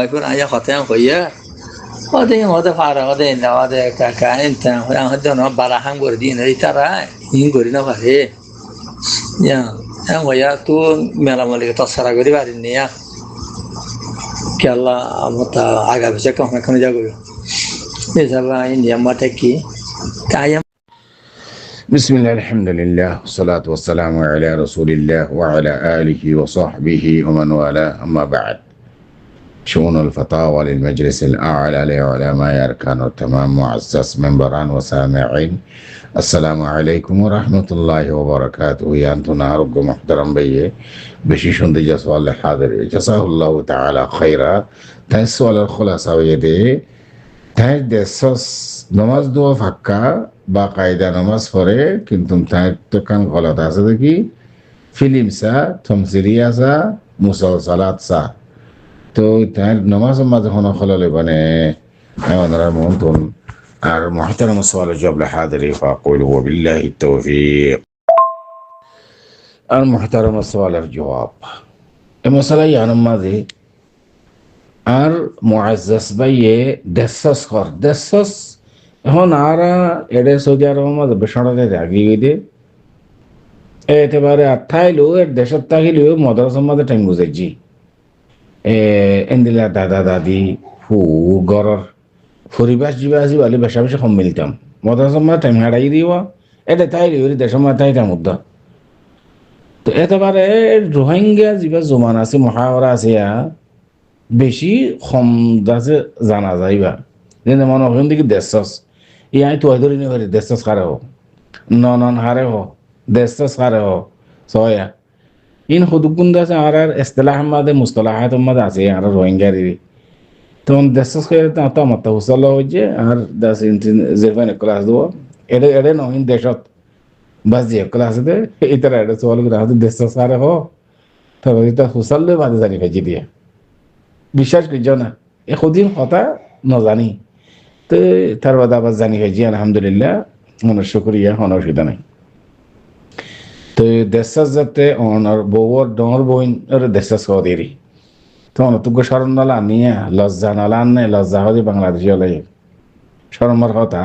يكون أي خطأ خويا بعدين هذا فارغ بعدين هذا كأنت هذا نوع براهن قردين هذي ترى إن قردنا فهي يا خويا تو ملا ملك تصرف قريب على كلا متا عقب سكون كم جاكوا بسبب إن ما تكي كايم. بسم الله الحمد لله والصلاة والسلام على رسول الله وعلى آله وصحبه ومن والاه أما بعد شؤون الفتاوى للمجلس الأعلى لعلماء أركان التمام معزز منبران وسامعين السلام عليكم ورحمة الله وبركاته يا أنتم نارق محترم بيه بشيشون دي جسوال حاضر جزاه الله تعالى خيرا تنسوال الخلاصة ويدي تاج دسوس نماز دو فكا باقاعدة نماز فره كنتم تاج تكن غلط আছে দেখি ফিল্ম সা তমসিরিয়া সা মুসালসালাত সা তো তার নামাজ মাঝে হনা খলালে মানে ওনারা মন্তন আর محترم السؤال الجواب لحاضر فأقول هو بالله التوفيق المحترم السؤال الجواب المسألة يعني ماذا আর মুআজ্জাজ ভাইয়ে দেশস কর দেশস এখন আরা এডে সৌদি আরব মধ্যে বেশড়াতে আগি গইদে এতেবারে আঠাইলো এর দেশত তাহিলো মাদ্রাসার মধ্যে টাইম বুঝাইজি এন্দিলা দাদা দাদি হু গরর পরিবেশ জীবাসী বলে বেশা বেশি কম মিলতাম মাদ্রাসার মধ্যে টাইম হারাই দিওয়া এটা তাইলো দেশের মধ্যে তাইতাম উদ্দা তো এতেবারে রোহিঙ্গা জীবা জমান আছে মহাওয়ারা আছে বেশি কম দাসে জানা যাইবা যেন মনে হয় দেখি দেশস ইয়াই তো ধরে নি করে দেশস কারে হো নন হারে হো দেশস কারে হো সয়া ইন হুদুকুন দাসে আর ইসতিলাহ মাদে মুস্তালাহাত মাদে আছে আর রোহিঙ্গারি তো দেশস করে তা মত হুসাল হইছে আর দাস জেরফান ক্লাস দো এডে এডে নো ইন দেশত বাস যে ক্লাস দে ইতরা এডে সওয়াল করে হাতে দেশস কারে হো তবে এটা হুসাল দে বাদে জানি ফেজি দিয়ে বিশ্বাস করছো না এ খুদিন কথা নজানি তো তার বাদে আবার জানি হয়েছি আলহামদুলিল্লাহ মনের শুক্রিয়া কোনো অসুবিধা নাই তো দেশাস যাতে অনার বউর ডর বইন দেশাস খাওয়া দেরি তো অনতুগ্য স্মরণ নালা নিয়ে লজ্জা নালা আনে লজ্জা হলে বাংলাদেশি হলে স্মরণের কথা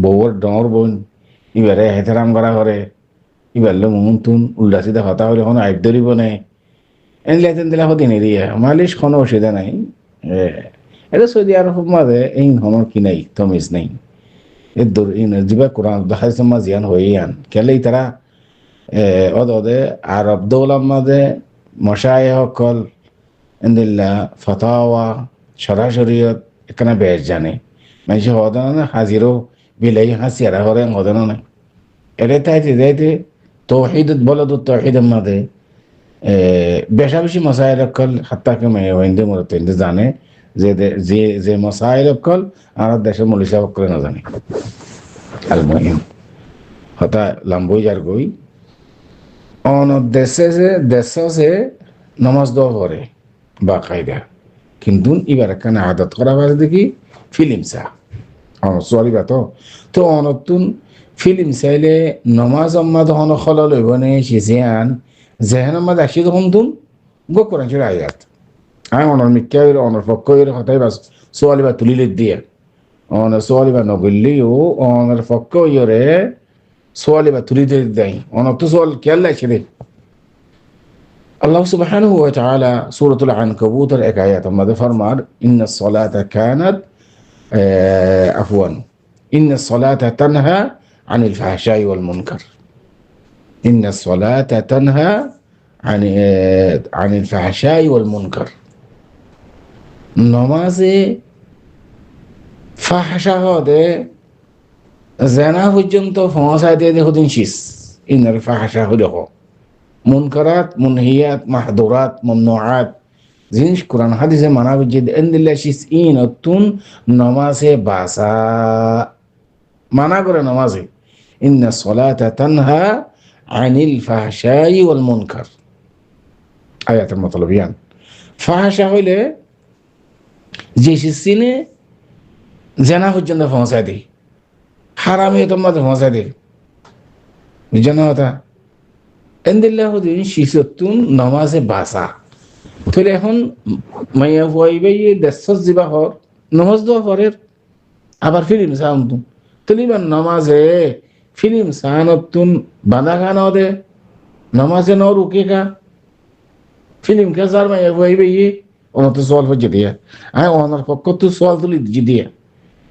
বউর ডর বইন এবারে হেতেরাম করা করে এবারলে মন তুন উল্টা সিধা কথা হলে কোনো আইব ধরিব নেই এনলেতেন দিলা হতে নিরিয়া মালিশ কোনো অসুবিধা নাই এটা সৌদি আরব মাঝে এই হমর কি নাই তমিজ নাই এর দূর জিবা কোরআন দেখাইছে মা জিয়ান হয়ে আন কেলেই তারা ওদে আরব দৌলার মাঝে মশাই হকল এন্দিল্লা ফতাওয়া সরাসরিয়ত এখানে বেশ জানে মানুষ হদন না হাজিরও বিলাই হাসিয়ারা হরে হদন না এটা তাইতে যাইতে তৌহিদ বলদ তৌহিদের মাঝে বেশা বেশি মশাইল অকল হাত্তাকে মেয়ে মরতে জানে যে যে যে মশাইল অকল আর দেশের মলিশা অকলে না জানে আল মহিম হতা লাম্বই যার গই অন দেশে নমাজ দোয়া করে বা কায়দা কিন্তু এবার এখানে আদত করা বাজে দেখি ফিল্ম চা সোয়ালিবা তো অনতুন ফিল্ম চাইলে নমাজ আম্মাদ হন খলা লইব নে সিজিয়ান জেহেন মাঝে আসি তখন তুন গো করেন ছিল আয়াত আমি অনর মিথ্যা অনর পক্ষ হতাই বা সোয়ালিবা তুলিলে দিয়ে অনর সোয়ালিবা নগলিও অনর পক্ষ ইয়রে সোয়ালিবা তুলি দিয়ে দেয় অনর তো সোয়াল খেয়াল লাগছে রে আল্লাহ সুবহানাহু ওয়া তাআলা সূরাতুল আনকাবুতের এক আয়াত আমাদের ফরমার ইন্নাস সালাতা কানাত আফওয়ান ইন্নাস সালাতা তানহা আনিল ফাহশাই ওয়াল মুনকার إن الصلاة تنهى عن الفحشاء والمنكر نمازي فحشا هذا زنا পর্যন্ত ফসা দিয়ে দেখুন শিস ইনার ফাহশা হলো মুনকারাত মুনহিয়াত মাহদুরাত মামনুআত জিনিস কোরআন হাদিসে মানা বুঝিয়ে এন্দিল্লা শিস ইনতুন নামাজে বাসা মানা করে নামাজে ইন্না সলাতা তানহা আনিল ফাহশাই ওয়াল মুনকার আয়াতের মতলবিয়ান ফাহশা হইলে যে সিনে জানা পর্যন্ত পৌঁছায় দেয় হারামি তোমার পৌঁছায় দেয় জানা কথা এন্দিল্লাহ দিন শিশুতুন নমাজে বাসা তাহলে এখন মাইয়া হইবে দেশ যাবা হর নমাজ দেওয়া পরের আবার ফিল্ম সাউন্ড তাহলে এবার নমাজে ফিল্ম সানতুন বাঁধা খানা দে নমাজে ন রুকে কা ফিল্ম কে যার মাইয়া হইবে অনত সোয়াল হয়ে দিয়ে আমি অনার পক্ষ তো সোয়াল তুলি দিয়ে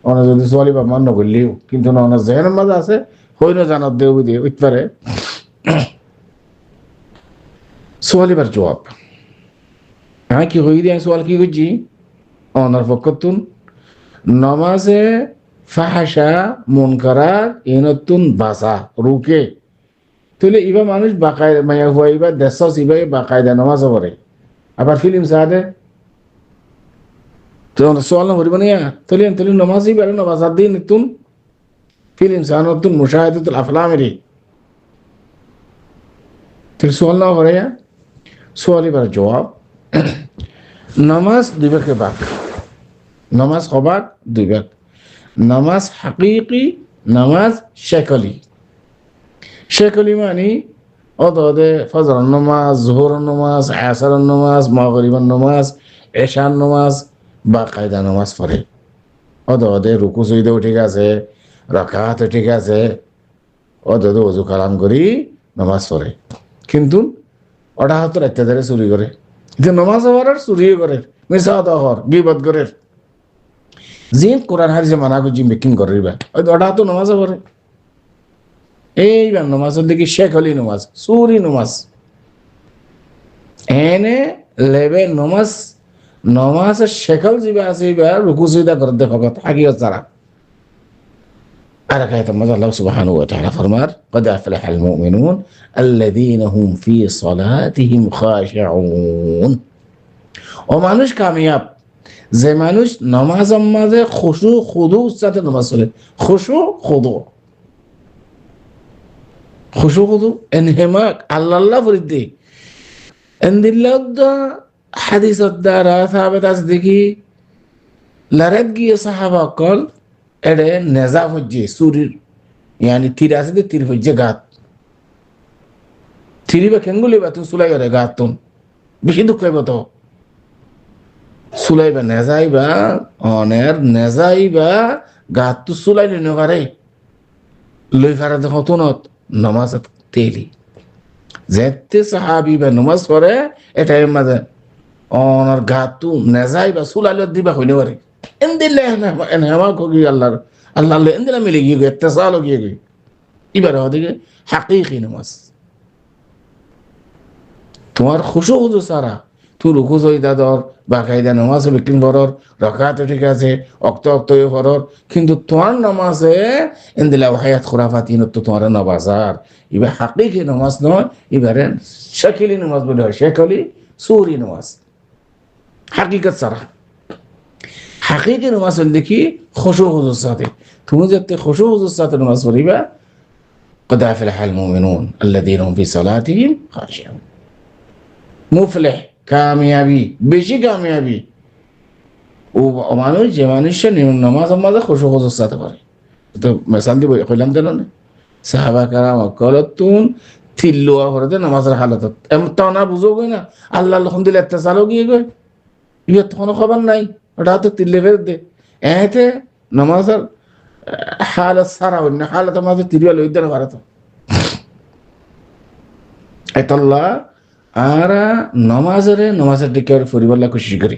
অনা যদি সোয়ালি বা মান্য করলেও কিন্তু না অনার জেহেনের মাঝে আছে হইন জানার দেব দিয়ে উঠতে পারে সোয়ালিবার জবাব হ্যাঁ কি হই দিয়ে সোয়াল কি করছি অনার পক্ষ তুন নমাজে ফাহাসা মন করার ইনতুন বাসা রুকে তাহলে এবার মানুষ বাকায় মাইয়া হইবা দেশ ইবা বাকায়দা নমাজ পড়ে আবার ফিল্ম সাদে তো সোয়াল না করিব না তাহলে তাহলে নমাজই বেড়ে নমাজ দিন তুন ফিল্ম সানতুন মুশাহাদাতুল আফলামেরি তাহলে সোয়াল না করে সোয়াল এবার জবাব নামাজ দুই ভাগে ভাগ নামাজ হবাক দুই ভাগ নামাজ হাকিকি নামাজ শেকলি শেকলি মানে অদে ফজর নামাজ জোহর নামাজ আসর নামাজ মাগরিবার নামাজ এশার নামাজ বা কায়দা নামাজ পড়ে অদে রুকু সুইদেও ঠিক আছে রাকাতও ঠিক আছে অদে ওযু কালাম করি নামাজ পড়ে কিন্তু ওটা হয়তো রাত্রে চুরি করে যে নামাজ পড়ার চুরি করে মিশা হর গিবত করে যে কোরআন হাদিসে মানা করছি মেকিং করে ওটা তো নামাজ পড়ে এইবার নামাজের দিকে শেখ হলি নামাজ চুরি নামাজ এনে লেবে নামাজ নামাজের শেখল যা আছে এবার রুকু সুবিধা করে দেখো থাকিও তারা আর কায়তা মজা আল্লাহ সুবহানাহু ওয়া তাআলা ফরমার قد أفلح المؤمنون الذين هم في صلاتهم خاشعون ও মানুষ কামিয়াব যে মানুষ নামাজের মাঝে খুশু খুদুর সাথে নামাজ পড়ে খুশু খুদু খুশু খুদু এনহেমাক আল্লাহ ফরিদে এন্দিল্লাহ হাদিসের দ্বারা সাহাবাত আছে দেখি লড়াত গিয়ে সাহাবা কল এডে নেজা হচ্ছে সুরির ইয়ানি তীর আছে যে তীর হচ্ছে গাত থিরি বা কেঙ্গুলি বা তুমি সুলাই করে গাত তুন বেশি দুঃখ হইব তো সুলাইবা নেজাইবা অনের নেজাইবা গাত তো সুলাই নিন পারে লই ফারা দেখো তুনত নামাজ তেলি যেতে সাহাবি বা নামাজ পড়ে এটাই মাঝে অনার গাত তো নেজাইবা সুলাই দিবা হইনে পারে এন্দিল্লাহ এনহামা কগি আল্লাহর আল্লাহ এন্দিলা মিলে গিয়ে ইত্তেসাল গিয়ে গই এবারে ওদিকে হাকিকি নামাজ তোমার খুশু হুজু সারা তুই রুকু সইদা ধর বাকায়দা নামাজ বিক্রিম ভরর রকাত ঠিক আছে অক্ত অক্ত ভরর কিন্তু তোমার নামাজে এন্দিলা হায়াত খুরাফাত ইনত তোমার নবাজার এবার হাকিকি নামাজ নয় এবারে শাকিলি নামাজ বলে হয় শেখলি সুরি নামাজ হাকিকত সারা হাকিকি নামাজ দেখি খুশু হুজুর সাথে তুমি যাতে খুশু হুজুর সাথে নামাজ পড়িবা قد أفلح المؤمنون الذين هم في صلاتهم خاشعون মুফলেহ কামিয়াবি বেশি কামিয়াবি ও মানুষ যে মানুষের নামাজ মাঝে খুশু খুশুর সাথে পারে তো মেসাল দিব কইলাম জানো না সাহাবা কারাম কলতুন থিল্লুয়া হরতে নামাজের হালত এমন তা না বুঝো গই না আল্লাহ আলহামদুলিল্লাহ একটা চালও গিয়ে গই ইয়ে তো কোনো খবর নাই ওটা তো তিল্লে ফেরত দে এতে নামাজের হালত সারা অন্য হালত মাঝে তিরিয়া লই দেন ভারত এতল্লাহ আর নমাজের দিকে পরিবার খুশি করি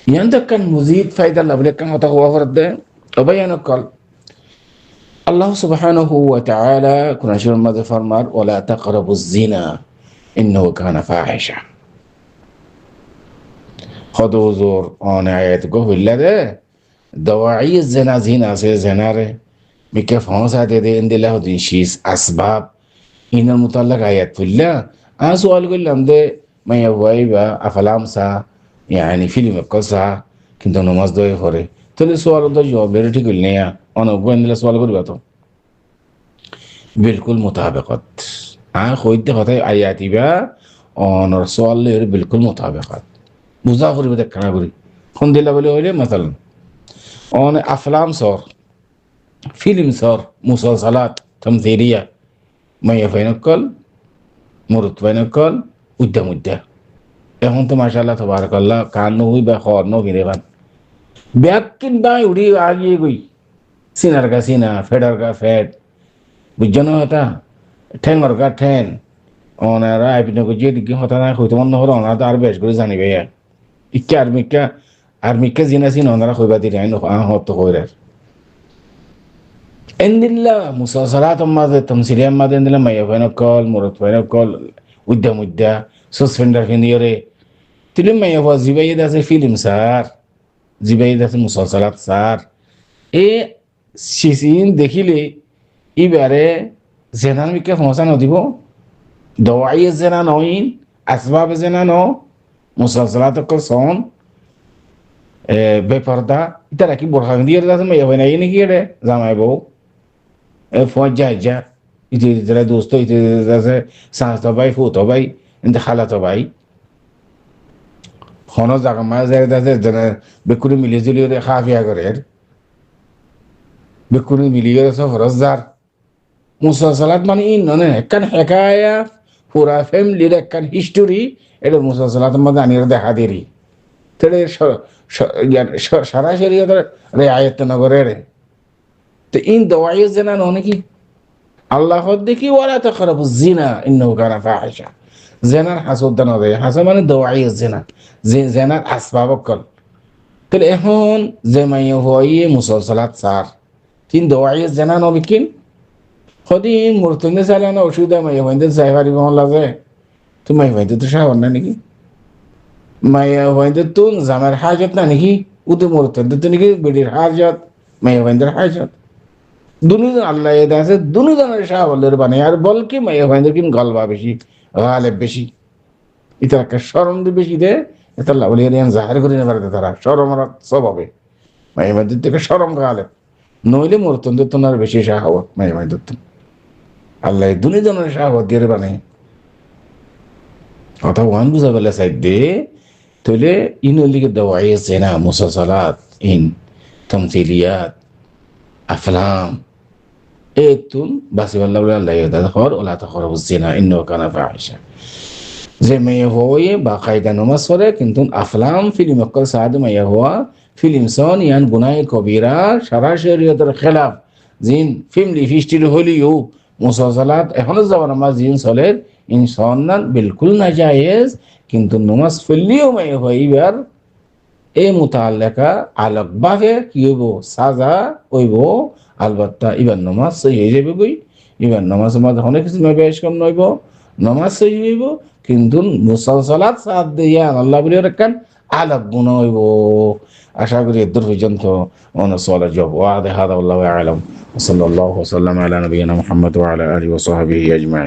ইয়ান কান মুজিদ ফায়দা লাভলে কান কথা হওয়া ফরদে অবয়ান কল আল্লাহ সুবহানাহু ওয়া তাআলা কোরআন শরীফের মধ্যে ফরমার ওয়ালা তাকরাবুজ জিনা ইন্নাহু কানা ফাহিশা হদুজুর অন আয়াত গো হইলারে দওয়াই জিনা জিনা সে জিনারে মিকে ফনসা দে ইনদিল্লাহ দিশিস আসবাব ইনার মুতাল্লাক আয়াত ফুল্লা সুয়াল করলাম দে মাইয়া ওয়াইবা আফলাম সা ইয়ানি ফিল্ম কসা কিন্তু নামাজ দয়ে করে তাহলে সোয়াল তো জবাব বের ঠিক হইল না অনেক গোয়েন্দিলা সোয়াল করবা তো বিলকুল মুতাবিকত হইতে কথায় আয়াতিবা অনর সোয়ালের বিলকুল মুতাবিকত বুঝা করিব দেখা করি ফোন দিলা বলে হইলে মাসালান অন আফলাম সর ফিল্ম সর মুসালসালাত তামথিলিয়া মাইয়া ফাইনাকল মুরুত ফাইনাকল উদ্যা এখন তো মাশাআল্লাহ তাবারাকাল্লাহ কান নই বা খর ন গিরে বান ব্যাকিন বাই উড়ি আগিয়ে গই সিনার গা সিনা ফেডার গা ফেড বুঝছো হতা ঠেঙ্গর গা ঠেন ওনারা আইপিনে যে দিকে হতা না হইতে মন নহর ওনারা তো আর বেশ করে জানিবে ইকে আর্মিকে জিনা সিন ওনারা কইবা দিরে আইন হত কইরা এন্দিল্লা মুসাসালাত মাঝে তমসিলিয়াম মাঝে এন্দিল্লা মাইয়া ফাইনা কল মুরত ফাইনা কল উদ্যা সাসপেন্ডার ফিনিয়রে তিলে মাইয়া ফা জিবাইদ আছে ফিল্ম স্যার জিবাইদ আছে মুসাসালাত স্যার এ সিসিন দেখিলে ইবারে জেনার মিকে ফসা নদিব দওয়াই জেনা নইন আসবাব জেনা ন মুসাসালাত কল সন বেপরদা ইতারা কি বোরখান দিয়ে আছে মাইয়া ফাইনা এই নাকি রে জামাই বউ ফৌজ যা ইতি যারা দোস্ত ইতি আছে সাস ভাই ফুত ভাই ইন্দা খালাত ভাই হন জায়গা মাঝে আছে বেকুরি মিলি জুলি খাফিয়া করে বেকুরি মিলি সব রসদার মুসাসালাত মানে ইন ননে একখান হেকায়া পুরা ফ্যামিলির একখান হিস্টোরি এটা মুসাসালাত মধ্যে আনিয়ে দেখা দেরি তাহলে সরাসরি রে আয়ত্ত নগরের তো ইন দওয়াই জেনা নাকি আল্লাহ দেখি ওরা তো খারাপ জিনা ইন্নাহু কানা ফাহিশা জেনার হাসুদ না দেয় হাসা মানে দওয়াই জেনা যে জেনার আসবাব কল তাহলে এখন যে মাইয়া হইয়ে মুসালসালাত সার তিন দওয়াই জেনা নবি কিন হদিন মুরতনে চালানো অসুবিধা মাইয়া হইতে যাই পারিব লাগে তো মাইয়া হইতে তো সাহায্য না নাকি মাইয়া হইতে তো জামার হাজত না নাকি উতে মুরতনে তো নাকি বেডির হাজত মাইয়া হইতে হাজত দুনিজন আল্লাহ এদা আছে দুনিজনের সাহাবলের বানাই আর বল কি মাইয়া ভাইদের কিন গলবা বেশি গালেব বেশি ইতার একটা শরম দি বেশি দে এটা লাউলিয়া দিয়ান জাহির করে নেবার তারা শরম আর সব হবে মাইয়া ভাইদের থেকে শরম গালেব নইলে মরতন তো আর বেশি সাহাবত মাইয়া ভাইদের আল্লাহ দুনিজনের সাহাবত দিয়ে বানাই কথা ওয়ান বুঝা পেলে সাইড দে তাহলে ইনের লিগে দেওয়া আছে না মুসাসালাত ইন তামসিলিয়াত আফলাম এতুন বাসিবাল্লাহ আল্লাহ ইয়াদাখর ওলা তাকরাবুজ জিনা ইন্নাহু কানা ফাহিশা যে মেয়ে হয়ে বাকায়দা নামাজ পড়ে কিন্তু আফলাম ফিল্ম অকল সাদ মেয়ে হওয়া ফিল্ম সন ইয়ান গুনাহে কবিরা সারা শরীয়তের খেলাফ জিন ফিল্ম হিস্ট্রি হলিও মুসাসালাত এখনো যাওয়ার নামাজ জিন চলে ইনসান বিলকুল নাজায়েজ কিন্তু নামাজ পড়লেও মেয়ে হয় এবার এই মুতাল্লাকা আলাকভাবে কি হইব সাজা হইব আলবাত্তা ইবার নামাজ সহি হয়ে যাবে বই ইবার নামাজ মাঝে অনেক কিছু বেশ কম নইব নামাজ সহি হইব কিন্তু মুসালসালাত সাথ দিয়া আল্লাহ বলে রাখান আলাপ গুণ হইব আশা করি এদূর পর্যন্ত অনসলা জব ওয়াদে হাদা আল্লাহু আলাম সাল্লাল্লাহু ওয়া সাল্লাম আলা নবিয়িনা মুহাম্মদ ওয়া আলা আলিহি ওয়া সাহবিহি আজমাইন